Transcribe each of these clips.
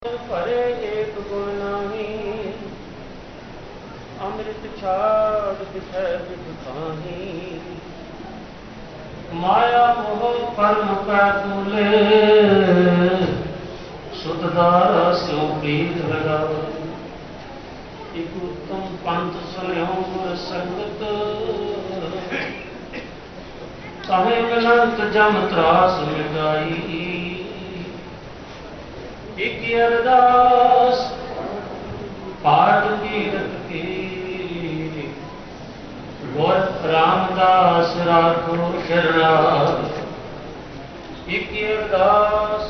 भरे एक गुण नाही, अमृत छाड़ विषय विध काही। माया मोह परम पैतूले, सुतदारा स्यो प्रीत लगाओ। एक उत्तम पंथ सुनियो गुर संगत, ताहे मिलत जम त्रास मिटाई। एक अरदास पाठ कीरत की, गुर रामदास राखो शरणागत। एक अरदास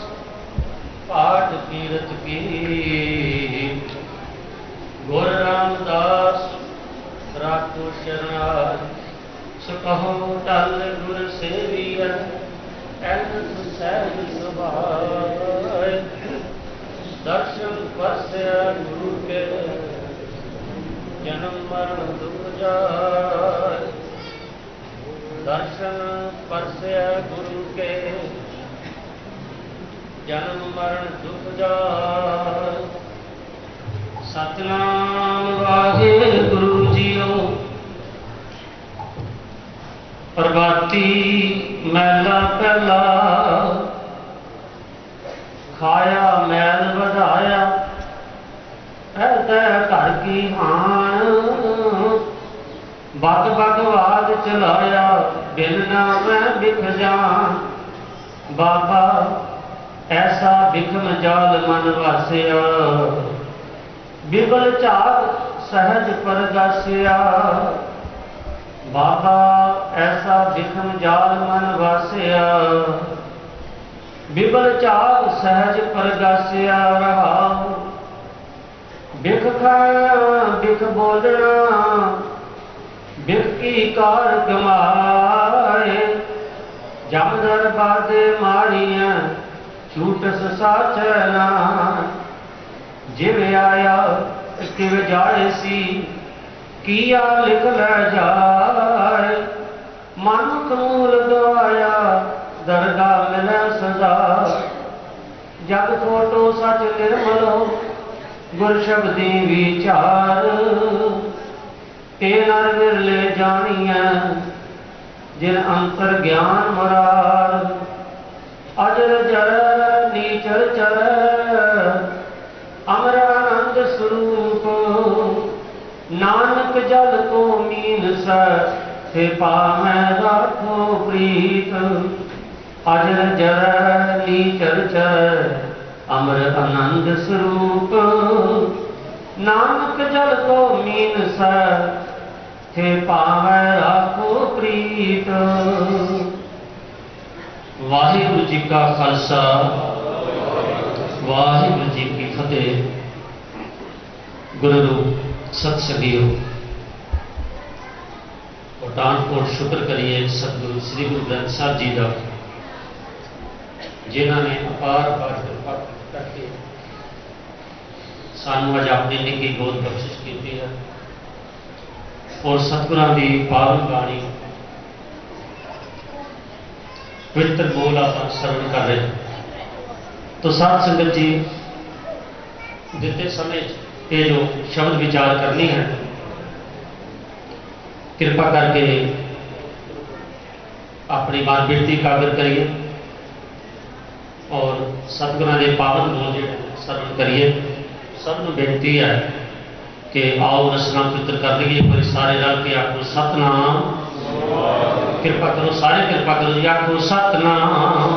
पाठ कीरत की, गुर रामदास राखो शरणागत। सो कहो टल गुर सेविया, ऐनत सहज सुभाए। दर्शन परस्या गुरु के, जन्म मरण दुख जाए। दर्शन परस्या गुरु के, जन्म मरण दुख जाए। सतनाम वाहिगुरु जीओ, प्रभाती मैला पहला। खाया मैल वधाया, ऐ घर की हान। बग बगवाद चलाया, बिन ना मैं बिख जान। बाबा ऐसा बिखम जाल मन वासिया, बिबल झाग सहज परगासिया। बाबा ऐसा बिखम जाल मन वासिया, बिबल झाग सहज परगासिया। रहाओ बिख खाना बिख बोलना, बिख की कार गमाए। जमदर बादे मारिया, छूटस साचना। जिव आया तिव जाए सी, किया लिख लै जाए। मनुख मूल गवाया, दरगाह मिलै सदा। जग खोटो सच निर्मल हो, गुर शब्दी विचार। ते नर विरले जानिया, जिन अंतर ज्ञान मुरार। अजर जर नीचर चर, अमर आनंद स्वरूप। नानक जल को मीन स, थे पामै राखो प्रीत। अजर जर नीचर चर, अमर आनंद स्वरूप। नानक जल को मीन स, थे पावै राखो प्रीत। वाहिगुरु जी का खालसा, वाहिगुरु जी की फतेह। गुरु रूप सत्संगियो, पठानकोट शुक्र करिए सतगुरु श्री गुरु ग्रंथ साहब जी का, जिन्होंने अपार कृपा करके सानू अज अपनी निकी गोद बख्शिश की है। और सतगुरां की पावन बाणी पवित्र बोल आप श्रवण कर रहे हैं। तो साध संगत जी, दिते समय ये जो शब्द विचार करनी है, कृपा करके अपनी बात बिरती कागर करिए और सतगुरां के पावन बोल जो श्रवण करिए। सबनों बेनती है कि आओ रसना पवित्र कर लईए। एक बार सारे रल के आखो सतनाम। कृपा करो, सारे कृपा करो जी, आखो सतनाम।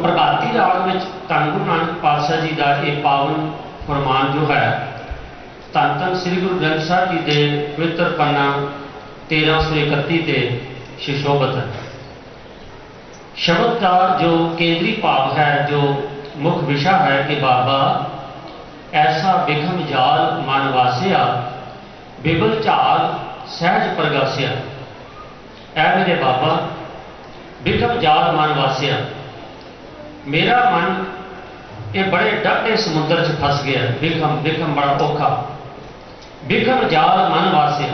प्रभाती राग में धन गुरु नानक पातशाह जी का ये पावन फरमान जो है, धन धन श्री गुरु ग्रंथ साहब जी के पवित्र पन्ना 1331 से सुशोभित है। शब्द का जो केंद्री भाव है, जो मुख्य विषय है कि बाबा ऐसा बिखम जाल मन वासिया, बिबल झाग सहज परगासिया। ऐ मेरे बाबा बिखम जाल मन वासिया, मेरा मन ये बड़े डाटे समुद्र च फस गया। बिखम बिखम बड़ा औखा, बिखम जाल मन वासिया,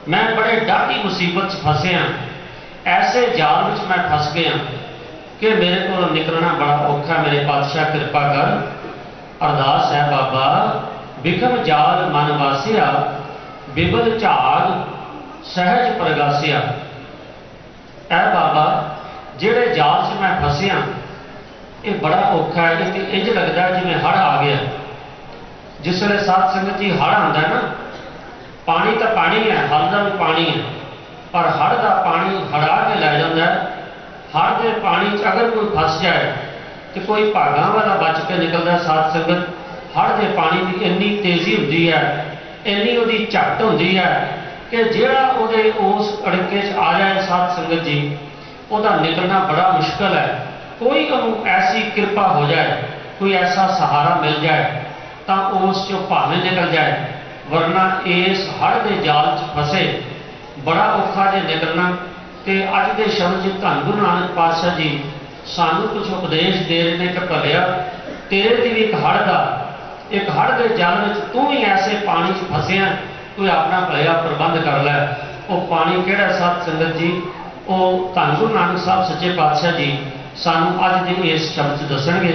मैं बड़े डाटी मुसीबत च फसिया। ऐसे जाल में मैं फस गया कि मेरे को निकलना बड़ा औखा, मेरे पातशाह कृपा कर। अरदास है बाबा बिखम जाल मन वासिया, बिबल झाग सहज प्रगासिया। ऐ बाबा जेड़े जाल च मैं फसिया ये बड़ा औखा है, कि इंज लगता है जिवें हड़ आ गया। जिस वे साध संगत जी हड़ आंदा है ना, पानी तो पानी है, हल का भी पानी है, पर हड़ का पानी हड़ा के लै जाता है। हड़ के पानी अगर कोई फस जाए तो कोई भागां वाला बच के निकलता है। साध संगत हड़ के पानी की इन्नी तेजी होती है, इन्नी वो झट होती है कि जिहड़ा उहदे उस अड़के आ जाए साध संगत जी, उसका निकलना बड़ा मुश्किल है। कोई उन्होंने ऐसी कृपा हो जाए, कोई ऐसा सहारा मिल जाए तो उस चो भावें निकल जाए, वरना इस हड़ के जाल च फसे बड़ा औखा जे निकलना। तो अज के शब्द च धन गुरु नानक पातशाह जी सानू कुछ उपदेश दे रहे हैं कि भलिया तेरे की भी एक हड़ के जाल में तू भी ऐसे पानी च फसिया, कोई अपना भलिया प्रबंध कर लै। वो पानी किहड़ा साध संगत जी, वो धन गुरु नानक साहब सच्चे पातशाह जी सानू अज के इस शब्द दसणगे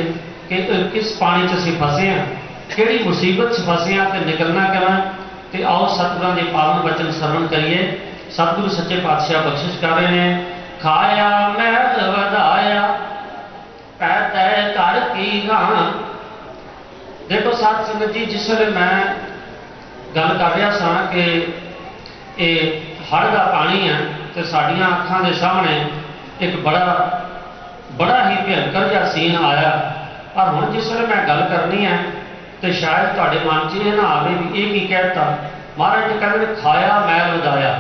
कि किस पानी च असीं फसे हैं, किहड़ी मुसीबत च फसे हैं, तो निकलना किवें। तो आओ सतगुरां दे पावन वचन सरवण करिए। सतगुरु सच्चे पातशाह बख्शिश कर रहे हैं। खाया महल वधाया पै तै घर की गां। देखो साध संगत जी, जिस वे मैं गल कर रहा सा कि ये हड़ का पानी है, तो साड़ियाँ अखां के सामने एक बड़ा ही भयंकर जिहा सीन आया। पर हुण जिस वे मैं गल करनी है तो शायद तुहाडे मन च ये ना आवे भी ये की कहता। महाराज जी कहते खाया महल वधाया,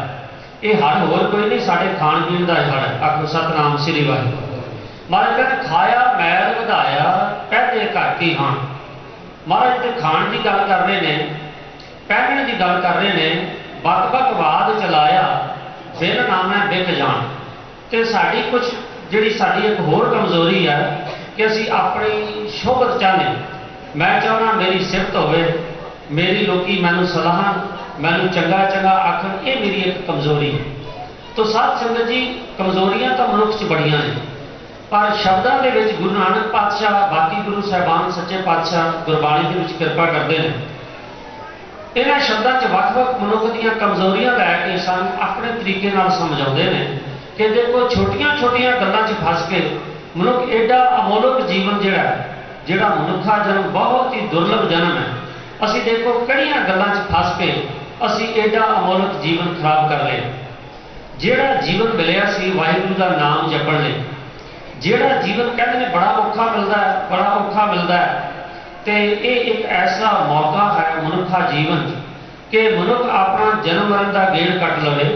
ये हड़ होर कोई नहीं, साढ़े खाण पीण का हड़। आखो सतनाम श्री वाहिगुरू। महाराज कहते खाया महल वधाया पहले घर की हाण। महाराज तो खाण की गल कर रहे हैं, पहनण की गल कर रहे हैं। बक बक वाद चलाया बिन नामै बिक जान। तो साड़ी कुछ जिहड़ी साड़ी एक होर कमजोरी है कि असी अपनी शोहरत चाहते। मैं चाहना मेरी सिफत होवे, मेरी लोकी मैनू सलाह मैनू चंगा चंगा आखन, ये मेरी एक कमजोरी है। तो साध संगत जी कमजोरियां तो मनुख च बड़ियां ने, पर शब्दों के विच गुरु नानक पातशाह बाकी गुरु साहबान सच्चे पातशाह गुरबाणी के विच कृपा करते हैं। इन्हां शब्दों च वख-वख मनुख दीयां कमजोरियां लैके सानू अपने तरीके नाल समझाउंदे ने कि देखो छोटियां छोटियां गल्लां च फस के मनुख एडा अमोलक जीवन जिहड़ा मनुखा जन्म बहुत ही दुर्लभ जन्म है। असी देखो कईयां गल्लां च फस के असी एडा अमोलक जीवन खराब कर लिया। जिहड़ा जीवन मिलिया सी वाहिगुरू का नाम जपण लई, जिहड़ा जीवन कहते हैं बड़ा औखा मिलता है, बड़ा औखा मिलता है। तो ये एक ऐसा मौका है मनुखा जीवन कि मनुख अपना जन्म मरण का गेड़ कट लवे।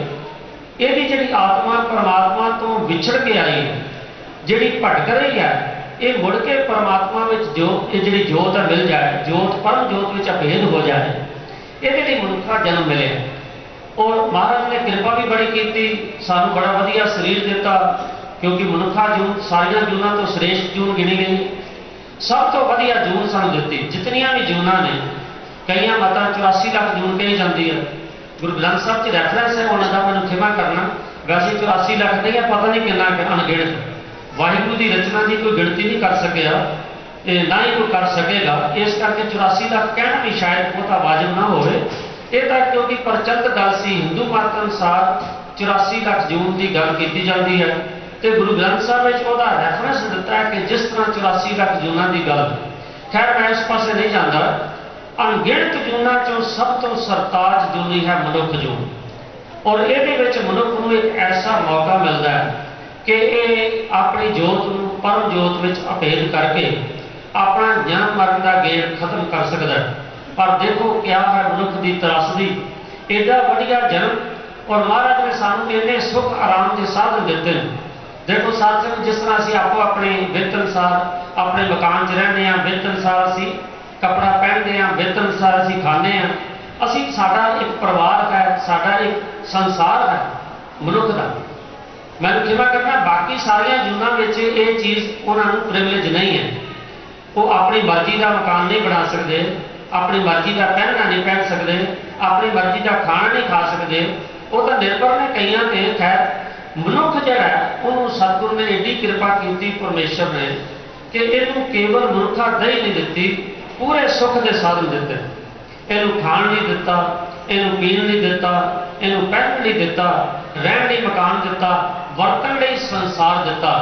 यदि जी आत्मा परमात्मा तो विछड़ के आई है, जी भटक रही है, ये मुड़ के परमात्मा में जोत जी जोत मिल जाए, जोत परम जोत में अभेद हो जाए, ये मनुखा जन्म मिले। और महाराज ने कृपा भी बड़ी की, सानू बड़ा वधिया शरीर दिता, क्योंकि मनुखा जून सारिया जूना तो श्रेष्ठ जून गिनी गई, सब तो वधिया जून सानू दी। जितनिया भी जूना ने, कई मत 84 लाख जून कही जाती है। गुरु ग्रंथ साहब की रैफरेंस है, उन्होंने मैं खिमा करना, वैसे 84 लाख नहीं है, पता नहीं कितना अनगिणत। वाहिगुरू की रचना की कोई गिणती नहीं कर सकिया, ना ही कोई कर सकेगा। इस करके 84 लाख कहना भी शायद बहुत वाजिब ना हो। यह क्योंकि प्रचलित गल सी, हिंदू मत अनुसार 84 लाख जून की गल की जाती है। तो गुरु ग्रंथ साहब रैफरेंस दिता है कि जिस तरह 84 लाख जूना की गल, खैर मैं इस पासे नहीं जाता। अनगिणत जूना चो सब तो सरताज जूनी है मनुख जून, और ये मनुख को एक ऐसा मौका मिलता है कि ये अपनी जोत को परम जोत में अभेद करके अपना जन्म मरण का गेड़ खत्म कर सकता है। पर देखो क्या है मनुख की त्रासदी, एडा बढ़िया जन्म, और महाराज ने सानू इन्ने सुख आराम के साधन दिते हैं। देखो साथ संगत जिस तरह असी आपो अपने बित अनुसार अपने मकान च रहने, बित अनुसार असी कपड़ा पहनते हैं, बित अनुसार असी खाने हैं, असी साडा एक परिवार है, साडा एक संसार है मनुख का। मैं खिमा करना, बाकी सारिया जूना में ये चीज़ उन्होंने प्रिविलेज नहीं है। वो अपनी मर्जी का मकान नहीं बना सकते, अपनी मर्जी का पहनना नहीं पहन सकते, अपनी मर्जी का खाना नहीं खा सकते। वो तो निर्भर ने कई ते, खैर मनुख जड़ा उन्होंने सतगुरु ने एडी कृपा की परमेश्वर ने कि इनू केवल मनुखा दही नहीं दी, पूरे सुख के साधन दिते। इनू खाण नहीं दिता, इनू पीण नहीं दिता, इनू पहन नहीं दिता, रहन नहीं मकान दिता, वरतन नहीं संसार दिता।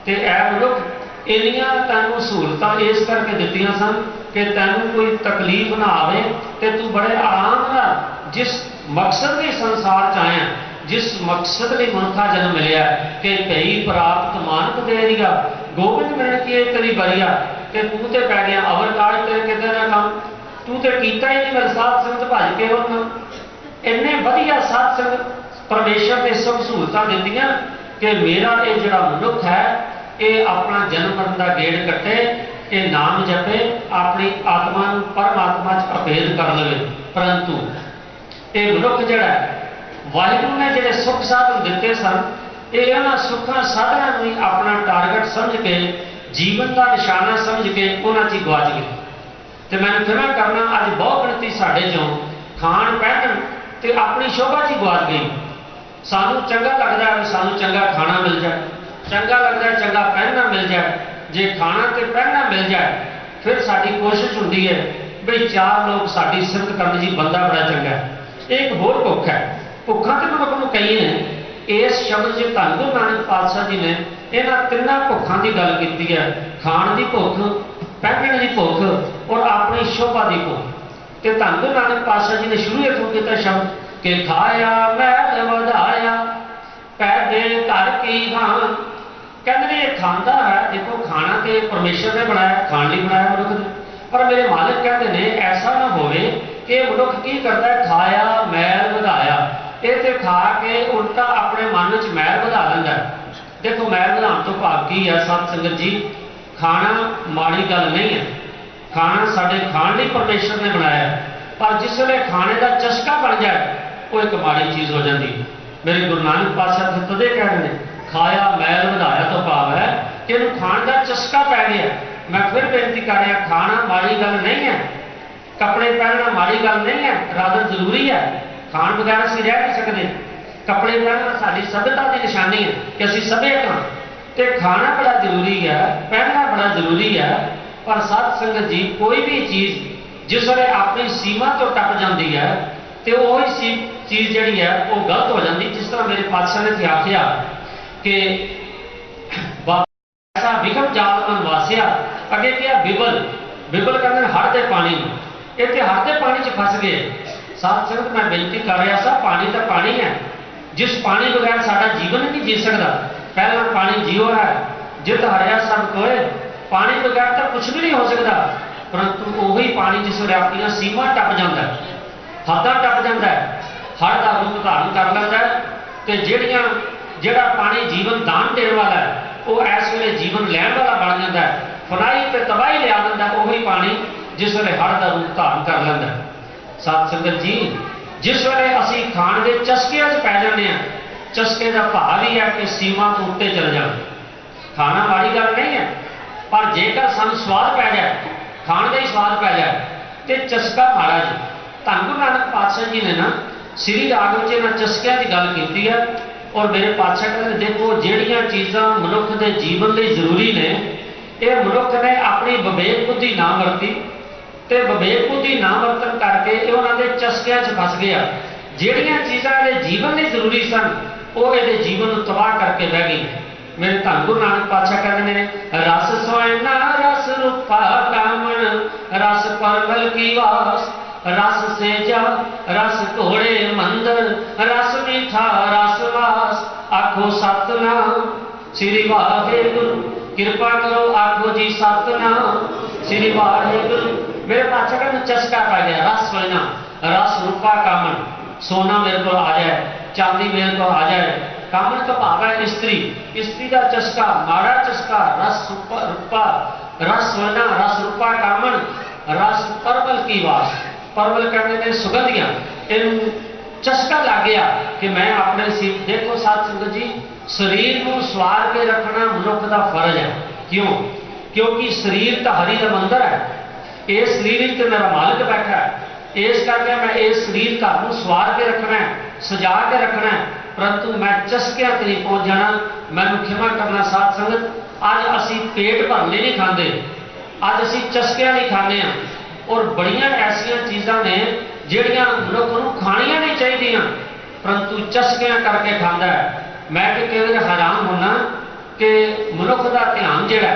ते ऐ मनुख इन्नियां तैनूं सहूलतां इस करके दित्तियां सन कि तैनूं कोई तकलीफ ना आवे ते तू बड़े आराम नाल जिस मकसद के संसार च आया, जिस मकसद लिए मनुखा जन्म मिलया कि भई प्राप्त मानक दे दिया गोबिंद मिलन की तेरी बरिया, कि तू तो पै गया अवर काज तेरे किते ना काम, तू तो किया ही नहीं मेरे साथ संगत भज के होना। इन्ने वधिया साध संगत परमेश्वर ने सुख सहूलतां दित्तियां कि मेरा ये जिहड़ा मनुख है ये अपना जन्म मरण का गेड़ कटे, ये नाम जपे, अपनी आत्मा परमात्मा च अभेद कर लवे। परंतु ये मनुख जिहड़ा वाहिगुरू ने जिहड़े सुख साधन दिते सन, ये इन्हां सुखां साधनां नूं अपना टारगेट समझ के जीवन का निशाना समझ के उन्हां च गवाच गए। तो मैं फिर करना अज बहुत गिणती साढ़े चों खाण पहन ते अपनी शोभा च गवाच गई। सानू चंगा लगता है सानू चंगा खाना मिल जाए, चंगा लगता है चंगा पहनना मिल जाए, जे खाना तो पहनना मिल जाए फिर साड़ी कोशिश होती है बई चार लोग साड़ी सिफत करन जी बंदा बड़ा चंगा है। एक होर भुख है, भुखा तो मनुख नूं कई ने इस शब्द से धन गुरु नानक पातशाह जी ने इन्हां तिन्नां भुखां की गल की है, खाण की भुख, पहनने की भुख और अपनी शोभा की भुख। तो धन गुरु नानक पातशाह जी ने शुरू इथों किया शब्द कि खाया महल वधाया पैदे घर की खान। कहते ये खांदा है, देखो खाना तो परमेश्वर ने बनाया, खाण लई बनाया मनुख ने, पर मेरे मालिक कहते हैं ऐसा ना होवे कि मनुख की करता है खाया मैल वधाया, ये तो खा के उल्टा अपने मन च मैल वधा लैंदा है। देखो मैल वधाउण तो भाव की है सत संगत जी, खाना माड़ी गल नहीं है, खाना साडे खाण लई परमेश्वर ने बनाया, पर जिस वे खाने का चस्का बन जाए वो एक माड़ी चीज़ हो जाती। मेरे गुरु नानक पातशाह तो तदे कह रहे हैं खाया मैल वधाया तो भाव है कि इन्हूं खाण का चस्का पै गया। मैं फिर बेनती कर रहा, खाना माड़ी गल नहीं है, कपड़े पहनना माड़ी गल नहीं है, रादर जरूरी है। खाण बगैर असीं रह नहीं सकते, कपड़े पहनना साडी सभ्यता की निशानी है कि असीं सभ्यक हां, ते खाना बड़ा जरूरी है, पहनना बड़ा जरूरी है। पर सत संगत जी कोई भी चीज़ जिस वे अपनी सीमा तो टप जाती है तो वही चीज़ जी है वो गलत हो जाती। जिस तरह मेरे पातशाह ने आख्या कि ऐसा विखम जाल मन वासिया, अगे क्या बिबल, बिबल कहते हैं हड़ के पानी, ये तो हड़ के पानी च फस गए। साथ संगत मैं बेनती कर रहा सा, पानी तो पानी है, जिस पानी बगैर साडा जीवन नहीं जी सकता। पहला पानी जीव है, जित हरिया सब कोए, पानी बगैर तो कुछ भी नहीं हो सकता। परंतु वही पानी जिस वे अपन सीमा टप जाता है, हदा टप जाता है, हड़ का रूप धारण कर लेता है, तो जिहड़ा पानी जीवन दान देने वाला है वो इस वे जीवन लैण वाला बन जाता है, फनाई तो तबाही लिया दिंदा वही पानी जिस वे हड़ का रूप धारण कर लेंदा। सत संगत जी जिस वे असी खाण के चस्किਆਂ च पै जाते हैं, चस्के का भाव ही है कि सीमा तो उत्ते चले जाए। खाना माड़ी गल नहीं है, पर जेकर सानू स्वाद पै जाए, खाण का ही स्वाद पै जाए तो चस्का माड़ा जी। धन गुरु नानक पातशाह जी ने ना श्री राग में इन्हां चस्किਆਂ की गल की है। और मेरे पातशाह कहते देखो जिहड़ियां चीज़ां मनुख के जीवन लिए जरूरी ने, ये मनुख ने अपनी विवेक बुद्धि ना वरती, तो विवेक बुद्धि ना वरतन करके उन्होंने चस्किਆਂ च फस गया। जिहड़ियां चीज़ां ये जीवन लिए जरूरी सन वो ये जीवन को तबाह करके बह गई। मेरे धन गुरु नानक पातशाह कहते हैं रस सोना रस रूपा कामन, रस परवल की वास, रस से जा रस घोड़े मंदर, रस मीठा रस वास, आखो सतनाम श्री वाहेगुरु, कृपा करो आखो जी सतनाम श्री वाहेगुरु। मेरे पातशाह कहते चस्का पै गया, रस सोना रस रूपा कामन, सोना मेरे को आ जाए, चांदी मेरे को आ जाए, कामन का भाव है स्त्री, स्त्री का चस्का माड़ा चस्का, रस रूपा रस सोना रस रूपा कामन, रस परवल की वास, परवल कहते हैं सुगंधियां, इन चस्का लग गया कि मैं अपने सी। देखो साथ संगत जी शरीर को सवार के रखना मनुख का फर्ज है। क्यों? क्योंकि शरीर तो हरि का मंदिर है, इस शरीर तो मेरा मालिक बैठा है, इस करके मैं इस शरीर का सवार के रखना है, सजा के रखना है, परंतु मैं चस्कियां ते नहीं पहुंच जाना। मैनू क्षमा करना साध संगत, अज असी पेट भरने नहीं खाते, अज असी चस्कियां नहीं खाने। और बड़ियां ऐसिया चीज़ां ने जिहड़ियां मनुख नूं खाणियां नहीं चाहिए, परंतु चस्कियां करके खांदा है। मैं तो कई बार हैरान होना कि मनुख का ध्यान जिहड़ा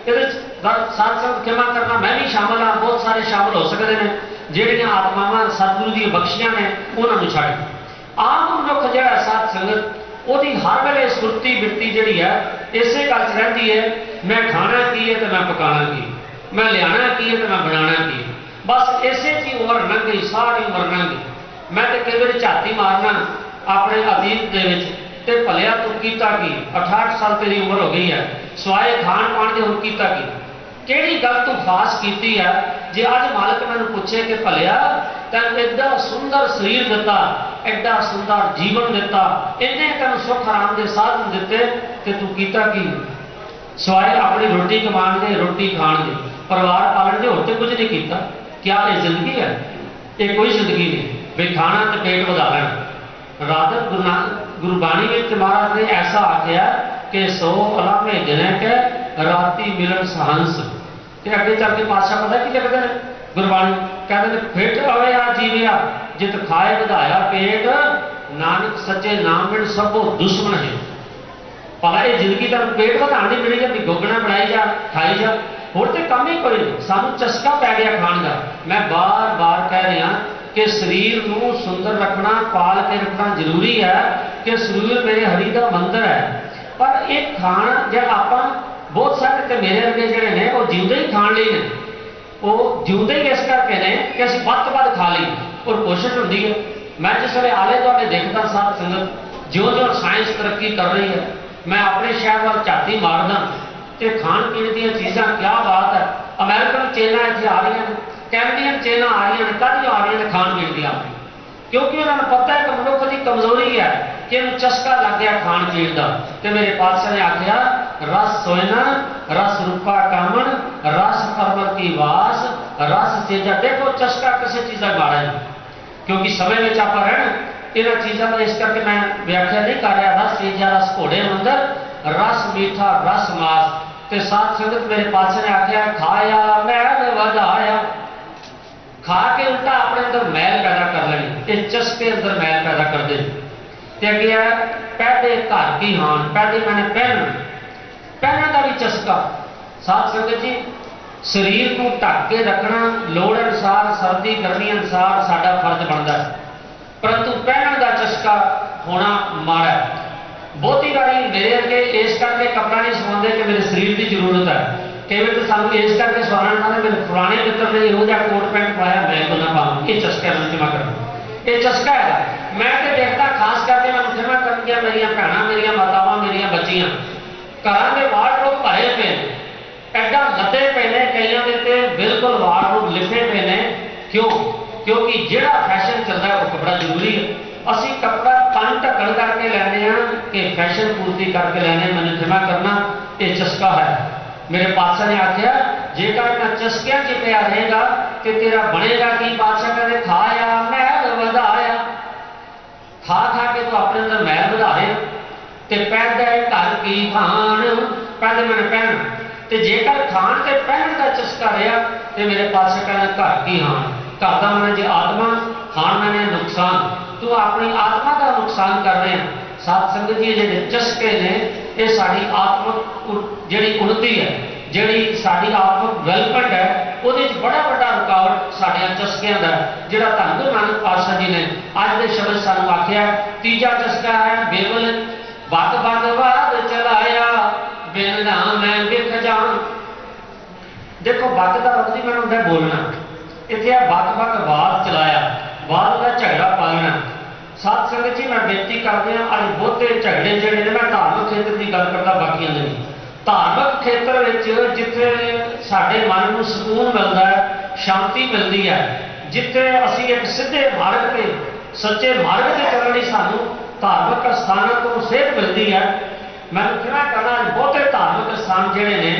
ये साध संगत क्षमा करना, मैं भी शामिल हाँ, बहुत सारे शामिल हो सकते हैं जिहड़ियां आत्मावां सतगुरु दी बख्शियां ने उन्होंने छड्ड। आम मनुख जिहड़ा साध संगत उहदी हर वेले सुरती बिरती जिहड़ी है इसे गल च रहिंदी है, मैं खाना की है तो मैं पकाना की, मैं लियाना की है तो मैं बनाना की, बस इसे की उम्र लंघ गई, सारी उम्र लंघ गई। मैं तो कई बार झाती मारना अपने अतीत के ते भलिया तू कीता की, 68 साल तेरी उम्र हो गई है, सवाए खान पान के हुण कीता की, किहड़ी गल तू खास कीती है। जे अज मालिक मैनूं पूछे कि भलिया तैनूं एडा सुंदर शरीर दिता, एडा सुंदर जीवन दिता, इन्ने तैनूं सुख आराम के साधन दिते, कि तू कीता की, सवाए अपनी रोटी कमाण दे, रोटी खाण दे, परिवार पालण दे, होर ते कुछ नहीं कीता। क्या ये जिंदगी है? ये कोई जिंदगी नहीं भी खाना तो पेट वधा लेना। राधा गुरबाणी में महाराज ने ऐसा आख्या कि सो अला भेजने के राती मिलन सहंस। अगे चल के पातशाह पता की लिखते हैं गुरबाणी, कहते हैं फिट अवे आ जीविया जित खाए वधाया पेट, नानक सच्चे नाम बिन सबो दुश्मन है। भला ये जिंदगी तेन पेट वधाण नहीं मिली है, गोगना बनाई जा खाई जा, होर तो कम ही कोई नहीं। सानू चस्का पै गया खाण का। मैं बार बार कह रहा कि शरीर को सुंदर रखना, पाल के रखना जरूरी है, कि शरीर मेरे हरि का मंदिर है। पर एक खाना जब आप बहुत सारे तो मेरे अगे जोड़े ने वो जिंदे ही खाने लिए ने, वो जिंदे ही इस करके ने कि असं वध तो वध खा ली और कोशिश होती है। मैं जिस वे आले दुआले देखता साध संगत, जो जो साइंस तरक्की कर रही है, मैं अपने शहर वाल झाती मारदा तो खाण पीण दी चीज़ां क्या बात है। अमेरिकन चेना इतने आ रही हैं, कैनेडियन चेना आ रही हैं, कद आ रही हैं खाण पीण दी, क्योंकि उन्होंने पता है कि मनुख की कमजोरी है कि इन्हें चस्का लग गया खाण पीण का। तो मेरे पातशाह ने आख्या रस सोयना रस रूपा कामन रस परमल की वास रस सेजा। देखो चस्का किसी चीज़ का माड़ा है, क्योंकि समय में आप रहना इन चीज़ों का, इस करके मैं व्याख्या नहीं कर रहा। रस सेजा रस घोड़े मंदिर, रस मीठा रस मास। तो साध संगत मेरे पातशाह ने आख्या खाया मैल वधाया, खा के उल्टा अपने अंदर मैल पैदा कर लेनी, ये चस्के अंदर मैल पैदा कर दे। अगे पैदे घर की हान, पैदे मैंने पहनना का भी चस्का। साध संगत जी शरीर को ढक के रखना लोड़ अनुसार, सर्दी गर्मी अनुसार साडा फर्ज बनता है, परंतु पहनने का चस्का होना माड़ा है। बहुती बारी मेरे अगे इस करके कपड़ा नहीं सवाते कि मेरे शरीर की जरूरत है, कई बार तो सानू इस करके सवाना मेरे पुराने मित्र ने यहो जिहा कोट पैंट पाया मैं तो ना पाऊँ, ये चस्का है। क्षमा करना ये चस्का है। मैं तो देखता खास करके मैं क्षमा कर दिया, मेरिया भैन मेरिया मातावां मेरिया बच्चियां घर के वार्डरोब भरे पे एडा लदे पे ने, कई के बिल्कुल वार्डरोब लिफे पे ने। क्यों? क्योंकि जिहड़ा फैशन चलता है वो कपड़ा जरूरी है। असी कपड़ा तन ढकन करके लैने कि फैशन पूर्ति करके लैने। मैंने क्षमा करना ये चस्का है। मेरे पातशाह ने आख्या जेकर मैं चस्किया च पिया रहेगा तो तेरा बनेगा कि? पातशाह कहते खाया मैल वधाया, खा खा के तो अपने अंदर मैल वधा रहे ते पैदे घर की खान, पैदे मैंने पहन। तो जेकर खान के पहन का चस्का रहा तो मेरे पातशाह कहते घर की हान, घर का मैंने जो आत्मा, खान मैंने नुकसान, तो अपनी आत्मा का नुकसान कर रहे हैं। साध संगत जी जो चस्के ने ये साड़ी आत्मक जी उन्नति है, जी साड़ी आत्मक डेवलपमेंट है, वो बड़ा बड़ा रुकावट साड़िया चस्किया का जोड़ा धन गुरु नानक पातशाह जी ने अज के शब्द सानू आख्या। तीजा चस्का है बेवल बग बग वाद चलाया बिन नाम मैं बिख जान। देखो बग का लफ्ज ही मैंने उन्हें बोलना, इतने बग बग वाद चलाया, वाद का झगड़ा पालना। साध संगत जी मैं बेनती करते हैं अज बहुते झगड़े जोड़े ने, मैं धार्मिक खेत्र की गल करता बाकी नहीं, धार्मिक खेत्र जिथे साडे मन को सुकून मिलता है, शांति मिलती है, जिथे असी एक सीधे मार्ग से सच्चे मार्ग से चलने सानू धार्मिक स्थानों को सेध मिलती है। मैं कहना करना बहुते धार्मिक स्थान जोड़े ने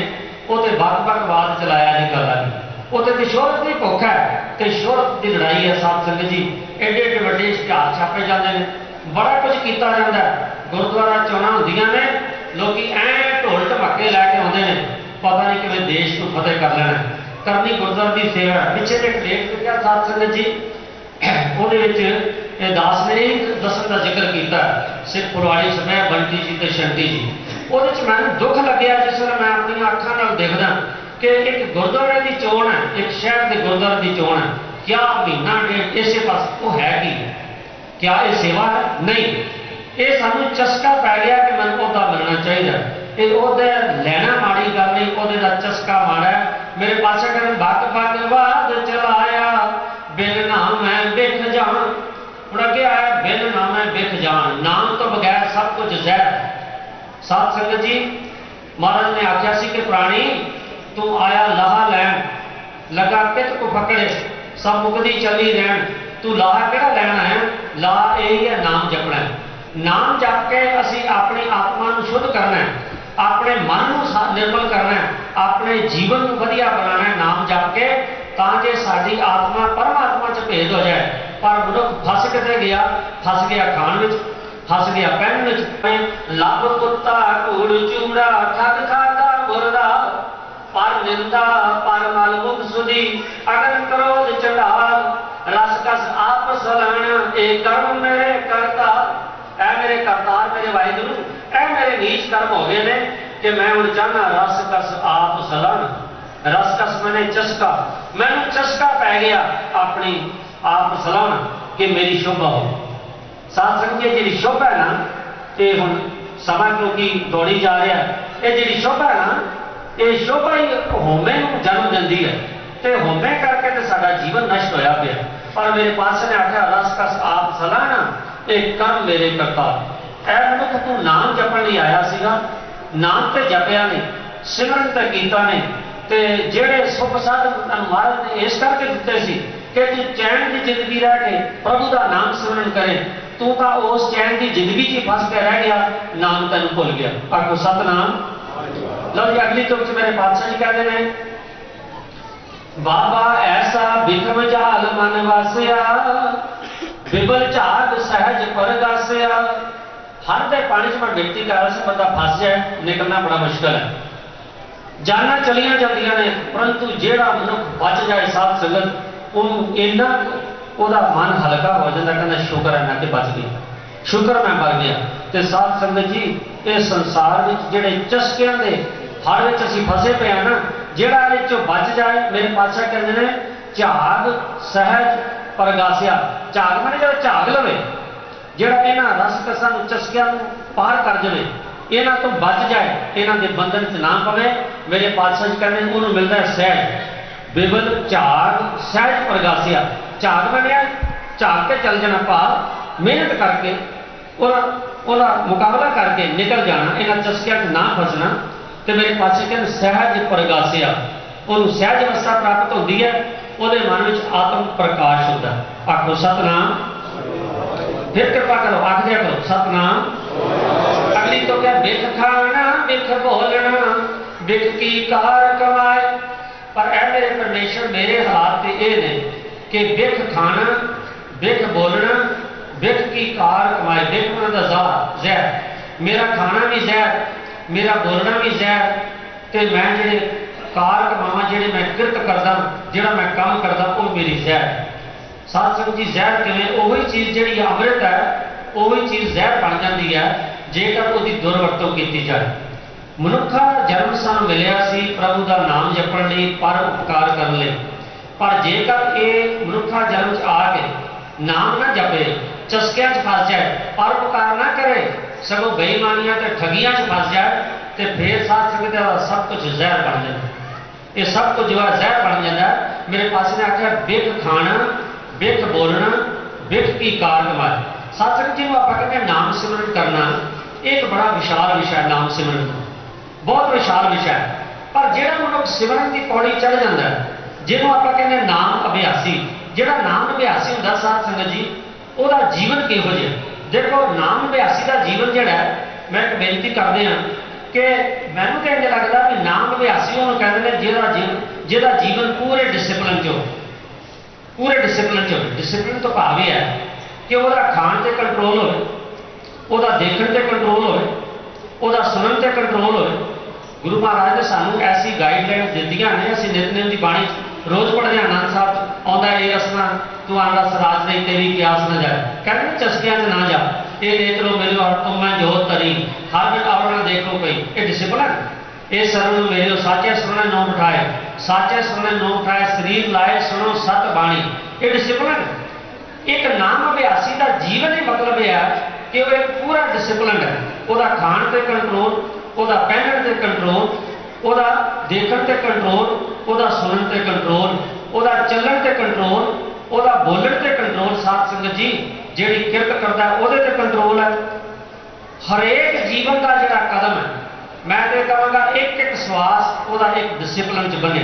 वो तो बग-बगवाद चलाया नहीं करता नहीं, वो तो शोहरत की भुख है, तो शोहरत की लड़ाई है। साध संगत जी एडे एडे वड्डे इश्तिहार छापे जाते हैं, बड़ा कुछ किया जाता है। गुरुद्वारा चोणां होंदियां ने, लोग ऐ ढोल ढमाके लैके आते हैं, पता नहीं किवें देश को फतेह कर लेना। करनी गुरुद्वारे की सेवा। पिछे एक लेख लिखा साध संगत जी, वो दास ने दसन का जिक्र किया, सिख पुरवाड़ी छपया बंटी जी तो शंटी जी। वो मैं दुख लग्या जिस वे मैं अपन अखा नाल देखदा कि एक गुरुद्वारे की चोण है, एक शहर के गुरुद्वारे की चोण है, क्या महीना डेढ़ इसे पास वो है कि क्या ये सेवा है? नहीं, ये सानू चस्का पै गया कि मैं ओहदा मिलना चाहिए। ये ओहदे लैना माड़ी गल नहीं, ओहदे दा चस्का माड़ा है। मेरे पासे कहते बग बग वाद चलाया बिन नाम है बिख जान। हूँ अगे आया बिन नाम है बिख जान, नाम तो बगैर सब कुछ जहर। साध संगत जी, महाराज ने आख्या सी कि प्राणी तू आया लाहा लैन, लगा कित को पकड़े सब मुकदी चली रहन। तू लाहा केड़ा लैना है? लाहा यही है नाम जपना है। नाम जप के असी अपनी आत्मा को शुद्ध करना है, अपने मन को निर्मल करना है, अपने जीवन को वधिया बनाना है नाम जप के, ताकि साडी आत्मा परमात्मा च भेद हो जाए। पर मनुख फस किते गया, फस गया खाण विच, फस गया पहन विच। लब कुत्ता कूड़ चूड़ा ठग खाता मुर्दा, पर निंदा पर मल मुख सुधी अगन क्रोध चढ़ाल। रस कस आप सलाण ए कर्म मेरे करता। ऐ मेरे करतार मेरे वाहिगुरू, ऐ मेरे नीच कर्म हो गए ने कि मैं हूँ चाहना रस कस आप सलाण। रस कस मैंने चस्का, मैंने चस्का पै गया अपनी आप सलाण कि मेरी शोभा हो। साध संगत जी शोभा है ना, ये हूँ समा क्योंकि दौड़ी जा रहा है, ये जी शोभा है ना, ये शोभा ही होमे जन्म देती है, तो होमे करके तो साडा जीवन नष्ट होया पिया। पर मेरे पास ने आख्या रस कस आप सलाहना एक कर्म मेरे करता। ऐ मनुख तू नाम जपण लई आया सीगा, नाम ते जपया नहीं, सिमरन ते कीता नहीं, ते जेड़े सुख साधन महाराज ने इस करके दिते सी कि तू चैन की जिंदगी रह के प्रभु का नाम सिमरन करे। तू तो उस चैन की जिंदगी च फस के रह गया, नाम तेन भुल गया। आखो सतनाम। लो जी अगली तुक मेरे पातशाह जी कहते हैं, बाबा ऐसा बिखम जाल मन वासिया, बिबल झाग सहज परगासिया। हर दे पानी च मैं बेनती कर रहा, बंदा फस जाए, निकलना बड़ा मुश्किल है। जाना चलिया जांदियां ने, परंतु जेड़ा मनुख बच जाए साध संगत उन्होंने इन्ना ओहदा मन हल्का हो जाता, कहना शुक्र है मैं बच गया, शुक्र मैं मर गया। तो साध संगत जी, इस संसार में जेड़े चस्कियां दे हर विच असीं फसे पे हैं ना, जेड़ा इहदे चों बच जाए, मेरे पातशाह कहते हैं झाग सहज परगासिया। झाग माने जो झाग लवे, जेड़ा इन्हां रस कसां चस्कियां पार कर जाए, इन्हां तो बच जाए, इन्हां दे बंधन च ना पवे, मेरे पातशाह जी कहते हैं उन्होंने मिलता है सहज। बिबल झाग सहज परगासिया। झाग बनिया झाग के चल जाना, भाव मेहनत करके और मुकाबला करके निकल जाना, इन्हां चस्कियां ना फसना। तो मेरे पास कहते सहज परगासिया, उन्होंने सहज अवस्था प्राप्त होती है, ਉਹਦੇ मन में आत्म प्रकाश होता है। आखो सतनाम। फिर कृपा करो आख दिया करो सतनाम। अगली तो क्या बिख खाना बिख बोलना बिख की कार कमाए। पर ऐ मेरे परमेश्वर मेरे हालात ये ने कि बिख खाना बिख बोलना बिख की कार कमाए। बिख उन्होंने जहर, मेरा खाना भी जहर, मेरा बोलना भी जहर, तो मैं जेडे कार कमावा, जेडे मैं किरत करदा, जेड़ा मैं काम करदा, वो मेरी जहर। साध संगत जी जहर किवें? उही चीज़ जिहड़ी अमृत है, उही चीज़ जहर बन जाती है जेकर उसकी दुरवरतों की जाए। मनुखा जन्म सानू मिलिया सी प्रभु का नाम जपण लई, पर उपकार करन लई, पर जेकर ये मनुखा जन्म च आके नाम ना जपे, चस्कियां च फस जाए, पर उपकार ना करे, सगों बेईमानियां ते ठगियां च फस जाए, तो फिर साध संगत सब कुछ जहर बन जाता। ये सब कुछ जो है जहर बन जाता है। मेरे पास ने आख्या बिख खाना बिख बोलना बिख की कार कमाए। साध संगत जी आप कहते नाम सिमरन करना एक बड़ा विशाल विषय, नाम सिमरन बहुत विशाल विषय है। पर जेड़ा मनुख सिमरन की पौड़ी चढ़ जाता है, जिन्होंने आप कहते नाम अभ्यासी, जेड़ा नाम अभ्यासी होता साध संगत जी, वह जीवन किहो जिहा। देखो नाम अभ्यासी का जीवन जोड़ा है, मैं एक बेनती करते हैं कि मैनू तो इंज लगता भी नाम अभ्यासी उन्होंने कहते हैं जिहदा जीवन पूरे डिसिपलिन च हो, पूरे डिसिपलिन च हो। डिसिपलिन तो भाव ही है कि वह खाण से कंट्रोल होए, वह देखण से कंट्रोल होए, वह सुनन से कंट्रोल होए। गुरु महाराज ने सानू ऐसी गाइडलाइन दित्तियां ने। असीं नितनेम की बाणी रोज़ पढ़ते हैं। आनंद साहब आउंदा ये रसना तू आनंद राज नहीं तेरी प्यास न जाए, कहते चस्कियां च ना जा, ये देख लो मेरे और तुम मैं जोत तरी, हर मिनट आवरण देख लो कोई, ये डिसिपलिन। ये सरन मेरे साचे सुने नौ बिठाए, साचे सुने नौ बिठाए, शरीर लाए सुनो सत बाणी, ये डिसिपलिन। एक नाम अभ्यासी का जीवन ही मतलब यह है कि वह एक पूरा डिसिपलिन है। वह खाण से कंट्रोल, वह पहनण से कंट्रोल, वह देखण से कंट्रोल, वह सुनन से कंट्रोल, वह चलन से कंट्रोल, वह बोलण से कंट्रोल। साध संगत जी जिहड़ी किरत करता है वो कंट्रोल है। हरेक जीवन का जिहड़ा कदम है, मैं तो कहूँगा एक एक श्वास वह एक डिसिपलिन च बने।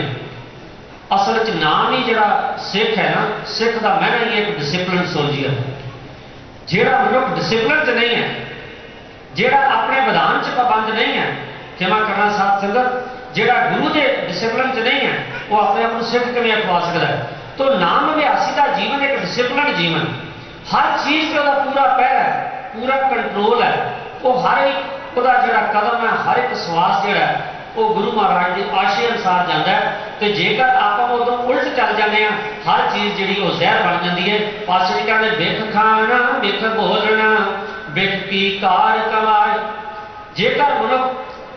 असल च नाम ही जिहड़ा सिख है ना, सिख का मैंने ही एक डिसिपलिन सोल्जियर है। जिहड़ा मनुख डिसिपलिन च नहीं है, जिहड़ा अपने विधान च पाबंद नहीं है, क्षमा करना साध संगत, जिहड़ा गुरु के डिसिपलिन च नहीं है, वो अपने आप को सिख किवें अखवा सकता है। तो नाम अभ्यासी का जीवन एक डिसिपलिन जीवन, हर चीज़ से पूरा पैर है, पूरा कंट्रोल है। वो हर एक वह जो कदम है, हर एक श्वास जो है वो गुरु महाराज के आशे अनुसार जाता है। तो जेकर आप उदों उल्ट चल जाते हैं, हर चीज़ जी वो जहर बन जाती है। पातशाह जी कहते बिख खाना बिख बोलना बिख की कार कमाए। जेकर मनुख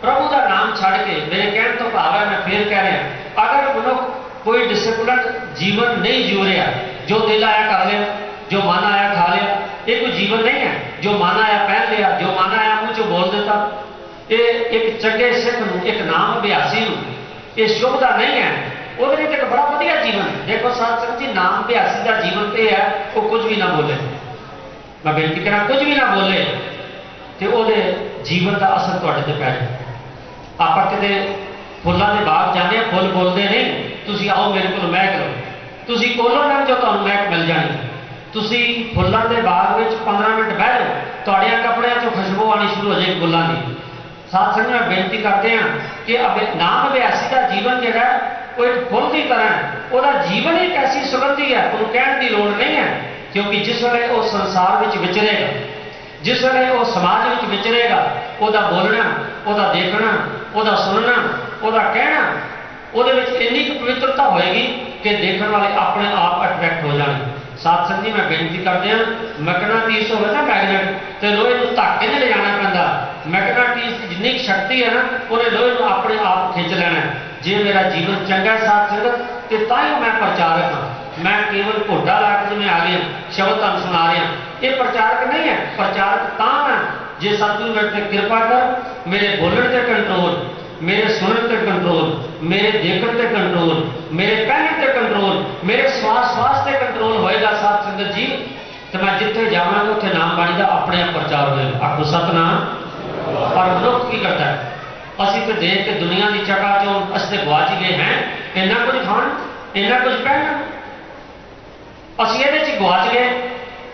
प्रभु का नाम छड़ के, मेरे कहने तो भाव है, मैं फिर कह रहा, अगर मनुख कोई डिसिपलिन जीवन नहीं जी रहा, जो दिल आया कर लिया, जो मन आया खा लिया, ये कोई जीवन नहीं है। जो मन आया पहन लिया, जो मन आया मुँह चो बोल देता, ये एक चंगे सिख नूं, एक नाम अभ्यासी नूं ये शुभता नहीं है। वो एक बड़ा वधिया जीवन है। देखो साध संगत जी, नाम अभ्यासी का जीवन तो है वो कुछ भी ना बोले, मैं बेनती करा कुछ भी ना बोले, तो वो जीवन का असर तुहाडे ते पै जाए। आप किते फुलों के बाग जाने, फुल बोलते नहीं, तुसीं आओ मेरे को महक लो, तुसीं कोलों लंघ जाओ तुहानूं महक मिल जानी। तुसीं फुलों के बाग में 15 मिनट बह जाओ, तुहाडियां कपड़ियां चों खुशबू आनी शुरू हो जाएगी फुलों की। साथ संग में बेनती करते हैं कि नाम अभ्यासी का जीवन जो है वो एक फुल की तरह है। वह जीवन एक ऐसी सुगंधी है, उन्होंने कहने की लोड़ नहीं है, क्योंकि जिस वे वो संसार में विचरेगा, जिस वे वो समाज में विचरेगा, वह बोलना, वह देखना, वह सुनना, वह कहना, वो इन्नी पवित्रता होएगी कि देखने वाले अपने आप अट्रैक्ट हो जाए। साथ संग जी मैं बेनती करते हैं, मैग्नेटिस हो ना मैगनेट, तो लोहे को धक्के नहीं ले जाना पैंदा। मैग्नेटिस की जिन्नी शक्ति है ना, उन्हें लोहे को अपने आप खिंच लेना। जे मेरा जीवन चंगा है साथ संगत, तो तां मैं प्रचारक हाँ। मैं केवल घोड़ा ला के मैं आ गया शब्द तुहानूं सुना रहा, ये प्रचारक नहीं है। प्रचारक तां है जे सतगुरु मेरे ते कृपा कर, मेरे बोलण ते कंट्रोल, मेरे सुनन ते कंट्रोल, मेरे देखण ते कंट्रोल, मेरे पहनण ते कंट्रोल, मेरे श्वास श्वास ते कंट्रोल होएगा साथ संगत जी, तो मैं जिथे जावांगा उत्थे नाम बाणी का अपने आप प्रचार होएगा। आखो सतनाम। पर मनुख की करता है, असीं तो देख के दुनिया की चका चो असीं ते गवाच गए हैं, इन्ना कुछ खाण, इन्ना कुछ पहनना, असीं इहदे च गवाच गए।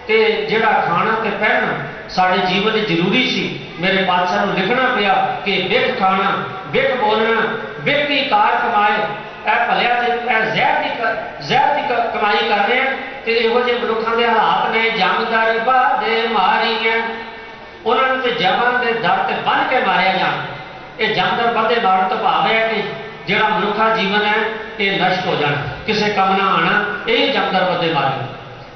तो जिहड़ा खाना ते पहनना साडे जीवन जरूरी सी। मेरे पातशाह नूं लिखना पिया कि बिख खाना बिख बोलना बिख की कार कमाए, ए भलिया जहर की कमाई कर रहे हैं। तो इहो जिहे मनुखां दे हालात ने, जमदर बादे मारीआं, उन्होंने तो जमन के दर से बन के मारिया जाना। ये जमदर बादे मारन तो भाव है कि जिहड़ा मनुखा जीवन है ये नष्ट हो जाना, किसी कम ना आना, यही जमदर बादे मारी।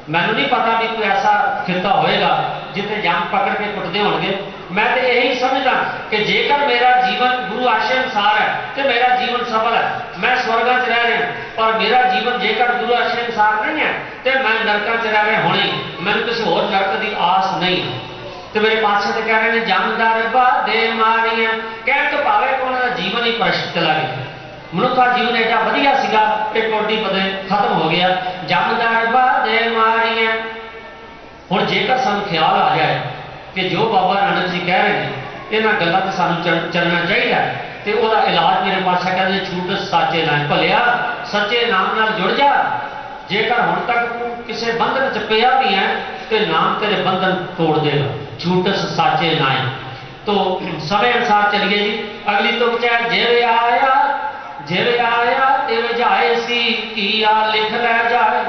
मैनू नहीं पता भी कोई ऐसा खिता होएगा जिथे जंग पकड़ के कुटते होंगे। मैं तो यही समझदा कि जेकर मेरा जीवन गुरु आशय अनुसार है तो मेरा जीवन सफल है, मैं स्वर्गा च रह रहा। पर मेरा जीवन जेकर गुरु आशय अनुसार नहीं है तो मैं नरका च रह रहा होने, मैंने किसी होर नरक की आस नहीं। तो मेरे पातशाह तो कह रहे हैं जमदर बादे मारियां, कह तो पावे कि उन्होंने जीवन ही भ्रष्ट चला गया। मनुखा जीवन एडा वधिया सीगा, एक कोडी पदे खत्म हो गया। जमदर बादे मारियां। हुण जेकर सानूं ख्याल आ जाए कि जो बाबा नानक जी कह रहे हैं इन्हां गल्लां ते सानूं चलना चाहिए, तो वह इलाज मेरे पातशाह कहते छूट साचे नाम, भलिया सच्चे नाम नाल जुड़ जा। जेकर हुण तक तू किसी बंधन च पिया भी है तो नाम तेरे बंधन तोड़ देगा, छूट साचे नाम। तो समय अनुसार चलिए जी। अगली तुक चाहे जिवे आया तिवे जाए सी, किया लिख लै जाए।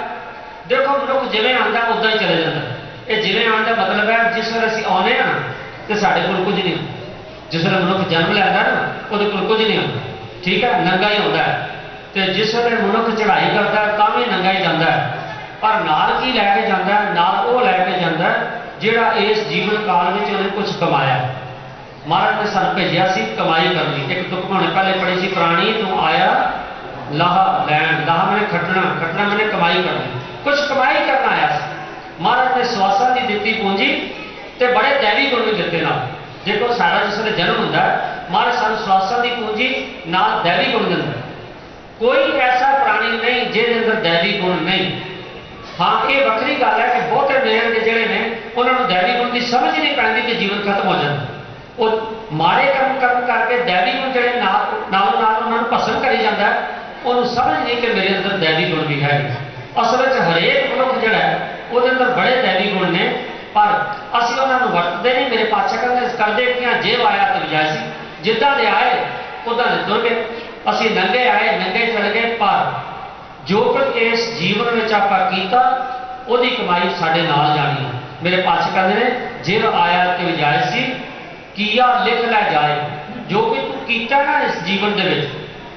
देखो मनुख जिवें आंदा उदां ही चले जाता, ये जिवें आने का मतलब है जिस वेले असीं आउने आ ना तो साडे कोल कुछ नहीं होंदा। जिस वेले मनुख जन्म लैंदा ना उहदे कोल कुछ नहीं होंदा, ठीक है, नंगा ही होंदा है। तो जिस वेले मनुख चढ़ाई करता है तां भी नंगा ही जांदा है, पर नाल की लैके जांदा है, नाल वो लैके जांदा है जिहड़ा इस जीवन काल में उन्हें कुछ कमाया। महाराज ने सानूं भेजिया सी कमाई करनी। एक तुक हमने पहले पढ़ी सी, प्राणी तू आया लाहा लैन, लाहा मैंने खटना, खटना मैंने कमाई करनी, कुछ कमाई करना आया सी। महाराज ने स्वासां दी दित्ती पूंजी ते बड़े दैवी गुण भी दिते नाल। देखो साडा जिस वेले जन्म हुंदा है महाराज सानूं स्वासां दी पूंजी नाल दैवी गुण दिंदा। कोई ऐसा प्राणी नहीं जिहदे अंदर दैवी गुण नहीं। हाँ ये वक्री गल है कि बहुते मेहर के जिहड़े ने उन्होंने दैवी गुण की समझ नहीं पैंदी कि जीवन खत्म हो जाता। वो माड़े कर्म करके दैवी गुण जिहड़े नालों नाल उन्होंने भस्म करी जाता है, उन्होंने समझ नहीं कि मेरे अंदर दैवी गुण भी है। असल में हरेक मनुख जिहड़ा है वो अंदर बड़े दैवी गुण ने, पर असीं उन्होंने वरतते नहीं। मेरे पातशाह कहते करदे कि जेब आया तो विजासी, जिद्दां दे आए उदां दे तुर गए। असीं नंगे आए नंगे चल गए, पर जो कुछ इस जीवन में आपां कीता उहदी कमाई साडे नाल जानी है। मेरे पातशाह कहते हैं जिव आया कि विजासी किया लिख लै जाए। जो कुछ तू कीता ना इस जीवन दे विच,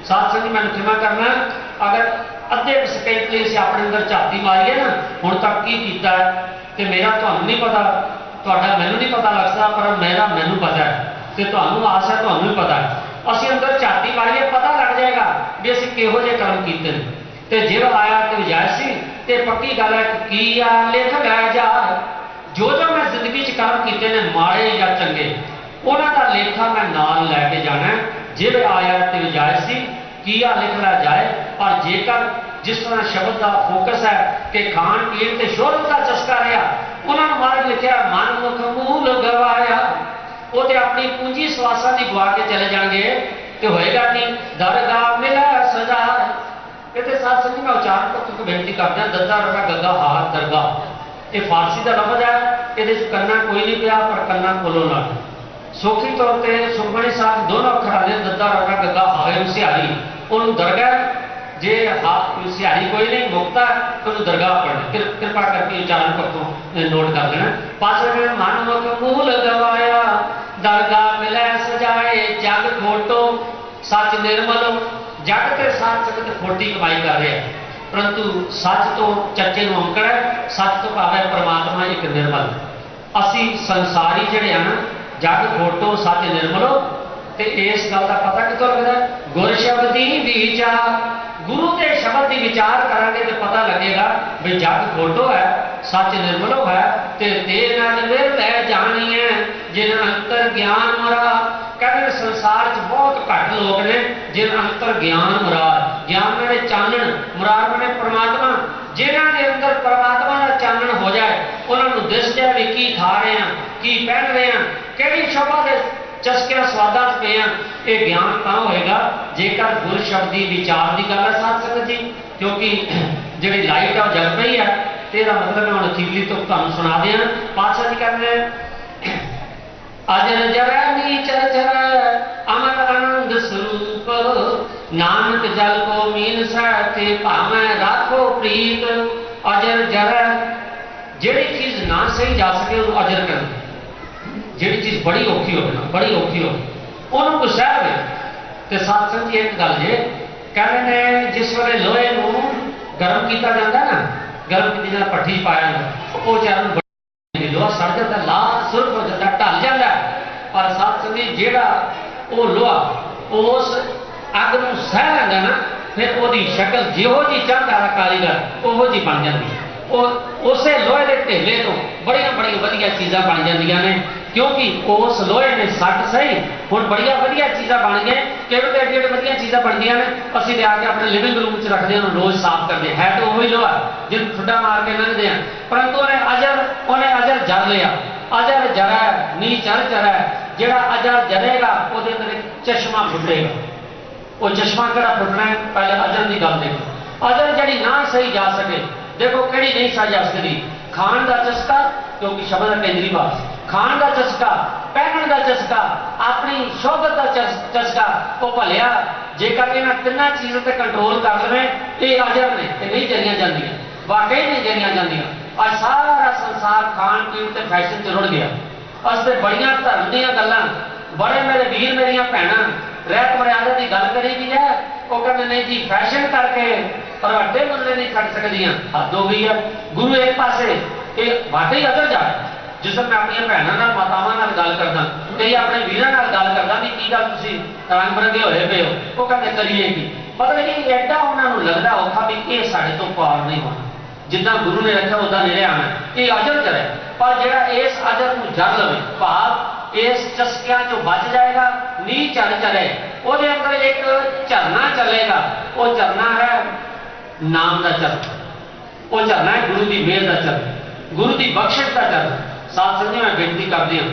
साथ संगी मैं क्षमा करना, अगर अद्धे सेकंड लिए असीं अपने अंदर झाती मारीए ना हुण तक की कीता है तो मेरा तुहानूं नहीं पता, तुहाडा मैनूं नहीं पता लगदा, पर मेरा मैनूं पता है तो तुहानूं आस है तुहानूं भी पता है। असीं अंदर झाती मारीए पता लग जाएगा भी असीं किहो जिहे कर्म कीते ने। ते जिव आया ते विजासी, ते पक्की गल है कि लिख लै जा। जो जो मैं जिंदगी च कर्म कीते ने माड़े या चंगे उन्हां दा लेखा मैं नाल लैके जाना है। जिव आया ते विजासी किया लिख लै जाए। और जेकर जिस तरह शब्द का फोकस है कि खाण पीण ते शोहरत का चस्का रहा, उन्होंने महाराज लिखा मन मुख मूल गवाया, वो तो अपनी पूंजी स्वासा की गवा के चले जाएंगे तो होएगा नहीं दरगाह मिला सजा। ये साथ संगी मैं उच्चारण पक्ष बेनती करदा, दद्दा रगा गग्गा हाथ दरगाह, ये फारसी का लफज है, ये कन्ना कोई नहीं पिया पर कन्ना कोलों ना। सौखी तौर पर सुखमणी साहब दोनों अखर आते दद्दा रगा गग्गा हावे सियारी, उन्होंने दरगाह जे सियारी कोई नहीं मुक्ता तो दरगाह पढ़ना। कृपा करके उच्चारण पक्षों नोट कर लेना। पास मन मुख मूल गवाया दरगाह मिलै सजाए, जग खोटो सच निर्मलो। जग के साथ संगत खोटी कमाई कर रहे हैं, परंतु सच तो चर्चे में अंकड़ है, सच तो भाव है परमात्मा एक निर्मल। असी संसारी जड़े हैं ना, जग खोटो सच निर्मलो, तो इस गल का पता कितों लगता है? गुर शब्द की विचार, गुरु के शब्द की विचार करांगे तो पता लगेगा भी जग खोटो है सच निर्मलो है। ते नाल विर लै जानी है जिन अंतर ज्ञान मुरा। कहते संसार च बहुत घट लोग ने जिन अंतर ज्ञान मुराद, ज्ञान मैंने चानन, मुराद मैंने परमात्मा। जिन्हों के अंदर परमात्मा का चानन हो जाए उन्होंने दिस जाए भी की खा रहे हैं, की पहन रहे हैं, कि शब्द के चस्किया स्वादा पे हैं। ये ज्ञान तां होएगा जेकर गुर शब्द की विचार की गल है साथ संगत जी, क्योंकि जी लाइट है जग पई है। तेरा मतलब मैं हम अखीरली तो तुम सुना दें। पातशाह जी कहते हैं अजर जरै नीचर चरै अमर आनंद स्वरूप, नानक जल को मीन सहते भावें राखो प्रीत। अजर जरै, जिहड़ी चीज ना सही जा सके उन्होंने अजर कर, जिहड़ी चीज बड़ी औखी हो ना, बड़ी औखी हो उन्होंने कुछ सह दे। तो सत्संग जी एक गल जे कहते हैं जिस वेले लोहे को गर्म किया जाता है ना, गर्म की भट्ठी पाया वो चारों लोहा सड़ जाता, लाल सुर्ख हो जाता, ढल जाता। पर सत्संगी जेड़ा वो लोहा उस अग को सह लेंदा ना, फिर वो शक्ल जिहो जी चाहता है कारीगर उहो जी बन जाती। उस लोहे के ढेले तो बड़िया बड़िया वधिया चीज़ां बन जांदियां ने, क्योंकि उस लोहे ने सट सही हुण बड़िया वधिया चीज़ां बन गए। किहड़े तो एड्डी एड्डी वधिया चीज़ां बनदियां ने, असीं लिया के अपने लिविंग रूम च रखते हैं, रोज़ साफ करते है तो वही लोहा जिन ठुड्डा मार के लंघते हैं। परंतु उन्हें अजर जर लिया। अजर जरा नी चर चरा, जिहड़ा अजर जरेगा उहदे अंदर एक चश्मा फुटेगा। वो चश्मा किहड़ा फुटना है, पहले अजर की गल देखो। अजर जिहड़ी ना सही जा सके, देखो कड़ी नहीं सही जा सकती। खाण का चस्का, क्योंकि शब्द का केंद्री बात, खाण का चस्का, पहनने का चस्का, अपनी शोहरत का चस्का, वो भलिया जेकर इन्हां तिन्नां चीज़ों पर कंट्रोल कर लवे ये अजर ने, नहीं जरिया जांदियां, वाकई नहीं जरिया जांदियां। आज सारा संसार खाण पीण ते फैशन च रुड़ गया। अस ते बड़ियां धर्म दीयां गल्लां, बड़े मेरे वीर मेरियां भैणां रहत मर्यादा की गल करी दी है, वो कहते नहीं जी फैशन करके पर वड्डे बंदे नहीं छड्ड सकदियां, हद हो गई है। गुरु एक पासे ये वाकई अदर जा जिस मैं अपन भैनों मातावां नाल गल करदा, कई अपने वीरां नाल गल करदा भी की गल तुसीं रंग बरंगे होए पे हो, वो कहते करिए की मतलब कि एडा उन्होंने लगता औखा भी ये साढ़े तो पार नहीं होना, जिदा गुरु ने रखा उदा नेड़े आना, ये अजर चले। पर जो इस अजर को जर लवे भाव इस चस्किया चो बच जाएगा, नी चढ़ चले, वो अंदर एक झरना चलेगा, वो झरना है नाम का झरना, वो झरना है गुरु की मेहर का झरना, गुरु की बख्शिश का झरना। साथ संग मैं बेनती कर दिया,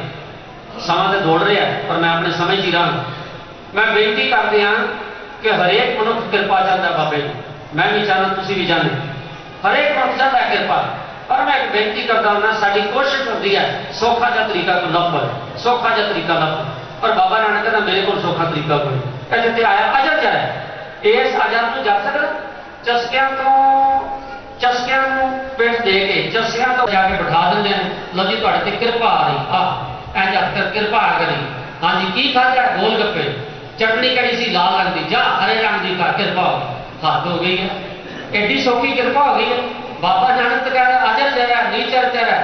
समा तो दौड़ रहा है पर मैं अपने समय च ही रहा, मैं बेनती कर दिया कि हरेक मनुख कृपा चाहता बाबे, मैं भी चाहना तुम भी जाने, हरेक मनुख चाहता है कृपा, पर मैं एक बेनती करता हूँ, साड़ी कोशिश होती है सौखा जा तरीका को लभ, सौखा जा तरीका लभ, पर बाबा नानक कहता मेरे को सौखा तरीका कोई, कहते आया अजर जा है, इस अजर को जा सकता चस्किया तो चस्किया पिठ दे के चस्किया तो जाके बिठा देंगे, लो जी तुहाडे ते कृपा आ रही, इंज अख्तर कृपा आ गई, हाँ जी की खाया गोल गप्पे, चटनी कड़ी सी लाल रंग की जा हरे रंग की का कृपा हो, हद हो गई है, एडी सौखी कृपा हो गई है। बाबा नानक तो कहता अजर जरा नीचर चरा,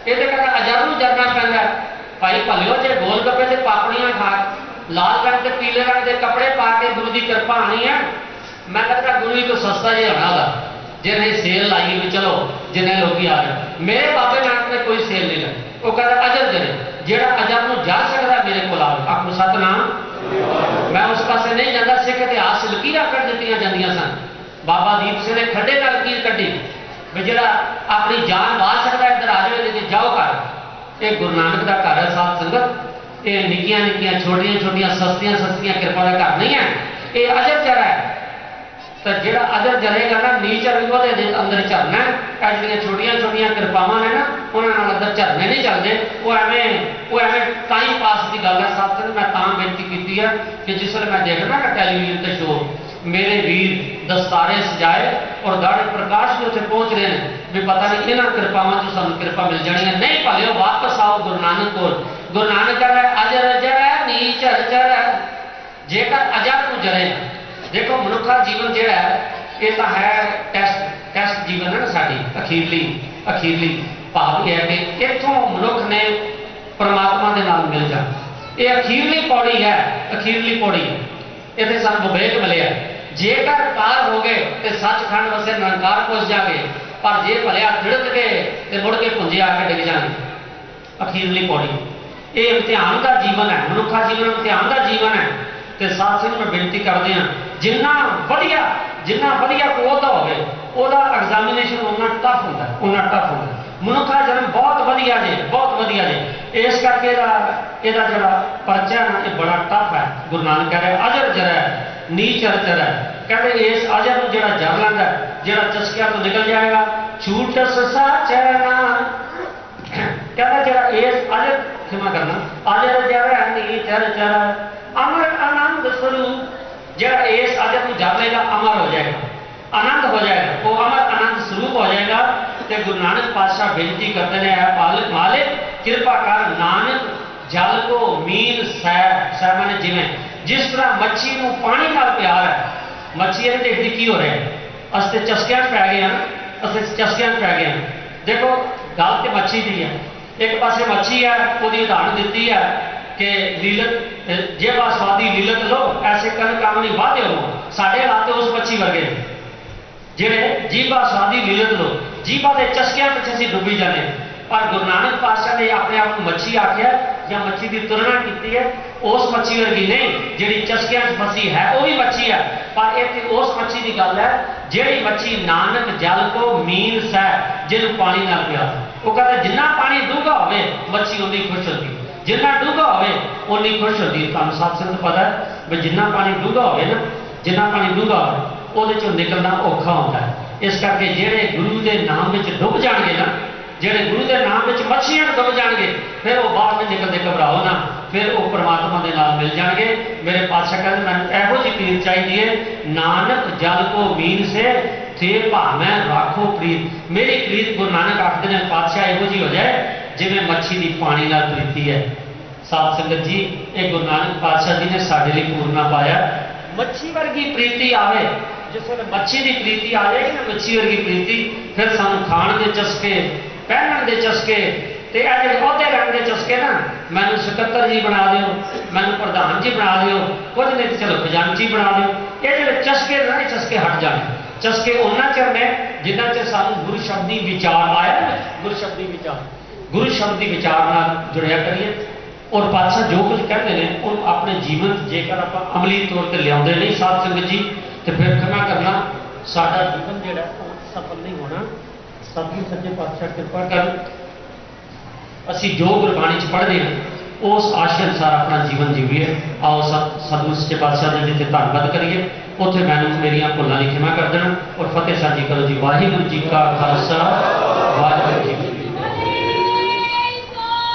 ये तो कहता अजर में जरना पैंदा, भाई भलियो जे गोल गप्पे से पापड़ियां खा लाल रंग के पीले रंग के कपड़े पा के गुरु की कृपा आनी है, मैं कहता गुरु ही तो सस्ता जी होना था, जिन्हें सेल लाई भी चलो जिन्हें लोग आ रहे, मेरे बाबे नानक ने कोई सेल नहीं लाई, वो कहता अजर जरे जेड़ा अजर में जा सकता मेरे को आवे, आपको सतनाम। मैं उस पासे नहीं जाता, सिख इतिहास लकीर कर दी जांदियां सन, बाबा दीप सिंह ने खड्डे नाल लकीर कड्ढी भी जेड़ा अपनी जान मार सकता इधर आ जाए जाओ घर, ये गुरु नानक का घर है साथ संगत, ये निक्कियां निक्कियां छोटियां छोटियां सस्तियां सस्तियां कृपा का घर नहीं है, ये अजर जरा है। तो जो अजर जरेगा ना नीचर अंदर झरना है, छोटिया छोटिया कृपावां ने ना उन्होंने अंदर झरने नहीं चलते, वो एवं टाइम पास की गल है। साथ मैं बेनती की है कि जिसमें मैं देखना ना टैलीविजन के शो, मेरे वीर दस्तारे सजाए और दाड़े प्रकाश भी उत्थे पहुंच रहे हैं भी पता नहीं इन्होंने कृपावां जो सानू कृपा मिल जानी है, नहीं भलियो वापस आओ गुरु नानक को। गुरु नानक कह रहा है अजर अजर है नीचर चर है, जेकर अजर को जरे देखो मनुखा जीवन जो है ये तो है टेस्ट जीवन है ना, साड़ी अखीरली भाव यह है कि इतों मनुख ने परमात्मा के नाम मिल जा, ये अखीरली पौड़ी है, अखीरली पौड़ी है, इतने सू विवेक मिले, जेकर कार हो गए तो सचखंड वसे निरंकार पहुंच जाए, पर जे भलिया तिड़क गए तो मुड़ के पुंजे आके डिग जाए। अखीरली पौड़ी ये इम्तिहान का जीवन है, मनुखा जीवन इम्तिहान का जीवन है। तो साथ संग मैं बेनती करते हैं जिन्ना वधिया को ओहदा होवे ओहदा एग्जामिनेशन उन्ना टफ होंदा है, उन्ना टफ होंदा है। मनुखा जन्म बहुत वधिया जे, बहुत वधिया जे, इस करके ਇਹਦਾ ਜਿਹੜਾ परचा है ना ये बड़ा टफ है। गुरु नानक कह रहे अजर जरा नीचर चर है, कहते इस अजर को जो जर लेंदा जो चस्किया तो निकल जाएगा, छूट ससा चरना कहता जरा इस अजर क्षमा करना अजर जरा नीचर चर अमर आनंद स्वरूप जरा इस अजर को जर लेगा अमर हो जाएगा, आनंद हो जाएगा, वो अमर आनंद स्वरूप हो जाएगा। तो गुरु नानक पातशाह बेनती करते हैं मालिक कृपा कर नानक जल को मीन सै मैंने जिमें जिस तरह मच्छी को पानी नाल प्यार है, मच्छी ने देखती की हो रहा है, अस तो चस्किया पै गए हैं, अस चस्किया पै गए हैं। देखो गल तो मच्छी की है, एक पासे मच्छी है उसकी उदाहरण दी है कि लीलत जे बा स्वादी लीलत लो ऐसे कन काम नहीं वादे हो, साढ़े हालात उस मच्छी वर्गे जेड़े जीबा स्वादी लीलत लो, जीबा के चस्किया पिछे असीं डुबी जाने। पर गुरु नानक पातशाह ने अपने आप को मच्छी आख्या या मच्छी की तुलना की है, उस मच्छी वर्गी नहीं जी चस्किया फसी है, वो भी मच्छी है, पर इतने उस मच्छी की गल है जी मच्छी नानक जल को मीन सै जिन पानी नाल प्यार। वो कहते जिन्ना पानी डूंगा हो मच्छी उन्नी खुश होती, जिन्ना डूंगा हो उन्नी खुश होती। तुम सत्संग पता है भी जिन्ना पानी डूंगा हो ना, जिन्ना पानी डूंगा हो निकलना औखा होता है। इस करके जेड़े गुरु के नाम में डुब जाएंगे ना, जेड़े गुरु के नाम में मच्छियां डुब जाएंगे, फिर वो बाद में निकलते घबराओ ना, फिर वो परमात्मा के नाम मिल जाएंगे। मेरे पातशाह कहते मैं एहो जी पीर चाहिए नानक जल को मीन से थे भावें राखो आखो प्रीत मेरी प्रीत गुरु नानक आखते हैं पातशाह इहो जी हो जाए जिवें मच्छी की पानी नाल प्रीति है। साध संगत जी ये गुरु नानक पातशाह जी ने साडे लई पूरना पाया। मच्छी वर्गी प्रीति आवे जिस वे मच्छी की प्रीति आ जाएगी ना मच्छी वर्गी प्रीति फिर सानू खाण के चस्के पहनण के चस्के ते अहदे रंग के चस्के ना मैनू सकत्तर जी बना दिओ मैनू प्रधान जी बना दिओ कुछ नहीं चलो खजानची बना दिओ ये जो चस्के ना ये चस्के हट जाने। चस्के उन्ना चਿਰ ने जिन्ना चਿਰ सानू गुरु शब्दी विचार आया ना गुरु शब्दी विचार नाल जुड़िया करिए और पातशाह जो कुछ कहते हैं उन अपने जीवन जेकर आप अमली तौर पर लियाते नहीं साध संगत जी तो फिर क्षमा करना साडा जीवन जिहड़ा सफल नहीं होना। सतगुरु सच्चे पातशाह कृपा कर असी जो गुरबाणी च पढ़ते हैं उस आशय अनुसार अपना जीवन जीवीए। आओ सतगुरु सच्चे पातशाह जी जिथे धन्नवाद करिए उत्थे मैनू मेरिया भुलां दी क्षमा कर देना और फतेह साझी करो जी। वाहिगुरू जी का खालसा वाहिगुरू जी